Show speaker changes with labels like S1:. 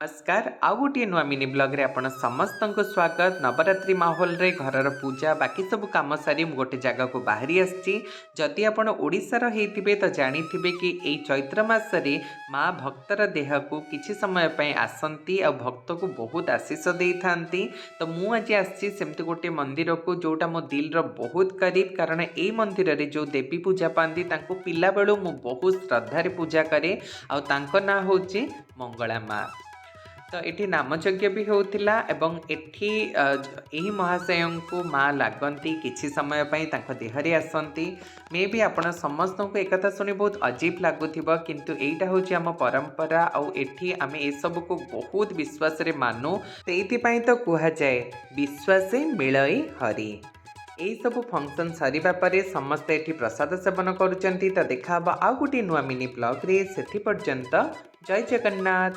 S1: नमस्कार आउ गोटे नुआ मिनी ब्लॉग रे आपण समस्त को स्वागत। नवरात्रि माहौल रे घरर पूजा बाकी सब काम सारी गोटे जगह को बाहरी आसी। जदि आपण ओडिशार हेतिबे तो जानिथिबे कि एई चैत्र मासरे माँ भक्तर देह को किछि समय पय आसंती आ भक्त को बहुत आशीष देइथांती। तो मु आज आसी सेमति गोटे मंदिर को जोटा मो दिल रो बहुत करीब, कारण एई मंदिर रे जो देवी पूजा पांती तांको पिला बेलु मु बहुत श्रद्धा रे पूजा करे। आ तांको ना होची मंगला माँ। तो ये नामयज्ञ भी होता एवं एठी यही महाशय को माँ लगती किसी समय देहरे आसती। मे भी आपण समस्त को एक शुणी बहुत अजीब लगुव, किंतु एटा हूँ आम परंपरा आउ एठी आमे ए सब को बहुत विश्वास रे मानु। से तो कह जाए विश्वासे मिलई हरि। यही सब फंक्शन सरिबा परे समस्ते एठी प्रसाद सेवन करुचंती। तो देखा आउ गोटे नुआ मिनी ब्लॉग रे, सेठी पर्यंत जय जगन्नाथ।